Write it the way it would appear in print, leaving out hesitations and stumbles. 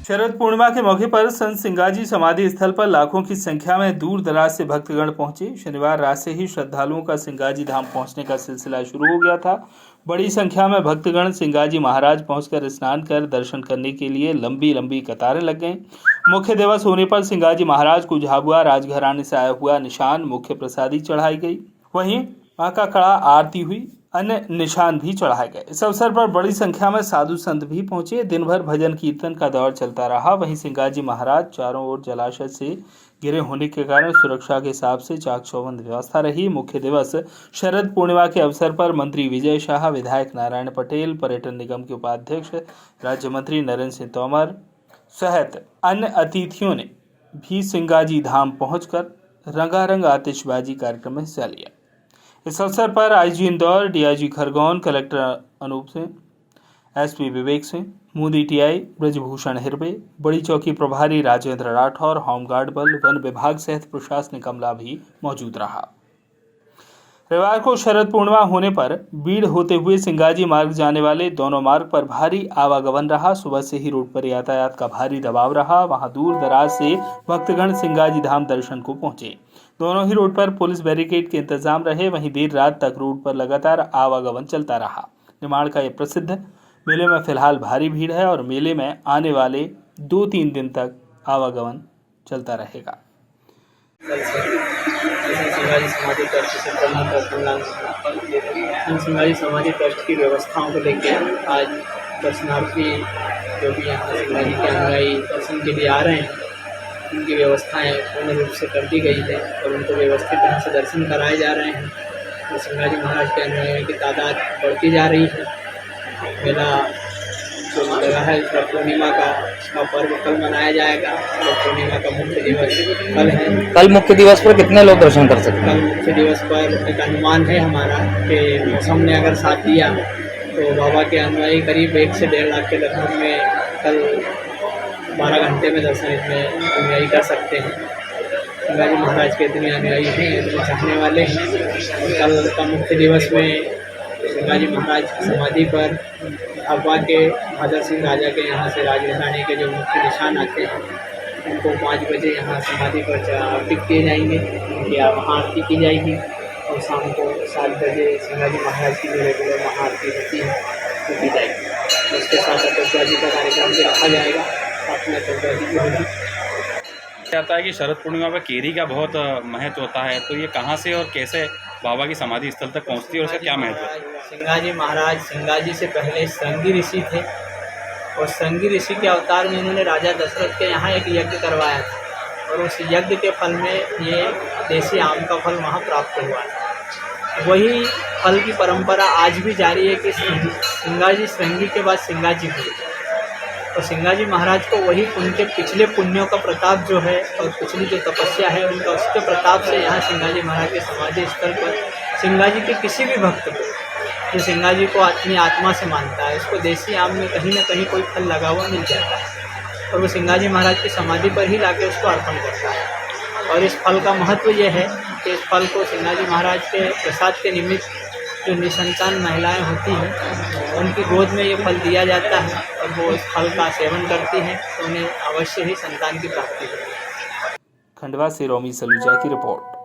शरद पूर्णिमा के मौके पर संत सिंगाजी समाधि स्थल पर लाखों की संख्या में दूर दराज से भक्तगण पहुंचे। शनिवार रात से ही श्रद्धालुओं का सिंगाजी धाम पहुंचने का सिलसिला शुरू हो गया था। बड़ी संख्या में भक्तगण सिंगाजी महाराज पहुंचकर स्नान कर दर्शन करने के लिए लंबी लंबी कतारें लग गईं। मुख्य दिवस होने पर सिंगाजी महाराज को झाबुआ राजघराने से आया हुआ निशान मुख्य प्रसादी चढ़ाई गई। वहीं मां का कड़ा आरती हुई, अन्य निशान भी चढ़ाए गए। इस अवसर पर बड़ी संख्या में साधु संत भी पहुंचे। दिन भर भजन कीर्तन का दौर चलता रहा। वहीं सिंगाजी महाराज चारों ओर जलाशय से घिरे होने के कारण सुरक्षा के हिसाब से चाक चौबंद व्यवस्था रही। मुख्य दिवस शरद पूर्णिमा के अवसर पर मंत्री विजय शाह, विधायक नारायण पटेल, पर्यटन निगम के उपाध्यक्ष राज्य मंत्री नरेंद्र सिंह तोमर सहित अन्य अतिथियों ने भी सिंगाजी धाम पहुंचकर रंगारंग आतिशबाजी कार्यक्रम में हिस्सा लिया। इस अवसर पर IG Indore, DIG Khargone, collector Anup Singh, SP Vivek Singh, Moodi TI Brajbhushan Hirve, बड़ी चौकी प्रभारी राजेंद्र राठौर, होमगार्ड बल, वन विभाग सहित प्रशासनिक अमला भी मौजूद रहा। रविवार को शरद पूर्णिमा होने पर बीड़ होते हुए सिंगाजी मार्ग जाने वाले दोनों मार्ग पर भारी आवागमन रहा। सुबह से ही रोड पर यातायात का भारी दबाव रहा। वहां दूर दराज से भक्तगण सिंगाजी धाम दर्शन को पहुंचे। दोनों ही रोड पर पुलिस बैरिकेड के इंतजाम रहे। वहीं देर रात तक रोड पर लगातार आवागमन चलता रहा। निर्माण का यह प्रसिद्ध मेले में फिलहाल भारी भीड़ है और मेले में आने वाले 2-3 दिन तक आवागमन चलता रहेगा। सिंगाजी समाधि ट्रस्ट से सिंगाजी समाधि ट्रस्ट की व्यवस्थाओं को लेकर आज दर्शनार्थी जो भी यहाँ सिंगाजी के अनुयायी दर्शन के लिए आ रहे हैं, उनकी व्यवस्थाएं पूर्ण रूप से कर दी गई है और उनको व्यवस्थित ढंग से दर्शन कराए जा रहे हैं। तो सिंगाजी महाराज के अनुयायियों की तादाद बढ़ती जा रही है। मेला जो लगा है पूर्णिमा का पर्व कल मनाया जाएगा। तो पूर्णिमा का मुख्य दिवस कल है। कल मुख्य दिवस पर कितने लोग दर्शन कर सकते हैं? कल मुख्य दिवस पर एक अनुमान है हमारा कि मौसम ने अगर साथ दिया तो बाबा के अनुयायी करीब 1 से 1.5 लाख के लगभग में कल 12 घंटे में दर्शन इसमें अनुयायी कर सकते हैं। सिंगाजी महाराज के इतने अनुयायी हैं, इतने चाहने वाले हैं। कल का मुख्य दिवस में सिंगाजी महाराज की समाधि पर झाबुआ के बहादुर सिंह राजा के यहाँ से राजघराने के जो मुख्य निशान आते हैं, उनको 5 बजे यहाँ समाधि पर अर्पित किए जाएंगे। या महाआरती की जाएगी और शाम को 7 बजे सिंगाजी महाराज की जो रेगुलर महाआरती होती है वो की जाएगी। उसके साथ आतिशबाजी का कार्यक्रम भी रखा जाएगा। साथ में आतिशबाजी भी होगी। जाता है कि शरद पूर्णिमा पर केरी का बहुत महत्व होता है, तो ये कहाँ से और कैसे बाबा की समाधि स्थल तक पहुँचती है और उसका क्या महत्व है? सिंगाजी महाराज सिंगाजी से पहले श्रृंगी ऋषि थे और श्रृंगी ऋषि के अवतार में उन्होंने राजा दशरथ के यहाँ एक यज्ञ करवाया था और उस यज्ञ के फल में ये देसी आम का फल वहाँ प्राप्त हुआ था। वही फल की परंपरा आज भी जारी है कि सिंगाजी श्रृंगी के बाद सिंगाजी हुए और सिंगाजी महाराज को वही उनके पिछले पुण्यों का प्रताप जो है और पिछली जो तपस्या है उनका उसके प्रताप से यहाँ सिंगाजी महाराज के समाधि स्थल पर सिंगाजी के किसी भी भक्त को जो सिंगाजी को अपनी आत्मा से मानता है, उसको देसी आम में कहीं ना कहीं कोई फल लगा हुआ मिल जाता है और वो सिंगाजी महाराज की समाधि पर ही लाके उसको अर्पण करता है। और इस फल का महत्व यह है कि इस फल को सिंगाजी महाराज के प्रसाद के निमित्त जो निसंतान महिलाएं होती हैं उनकी गोद में ये फल दिया जाता है और वो इस फल का सेवन करती हैं तो उन्हें अवश्य ही संतान की प्राप्ति होती है। खंडवा से रोमी सलूजा की रिपोर्ट।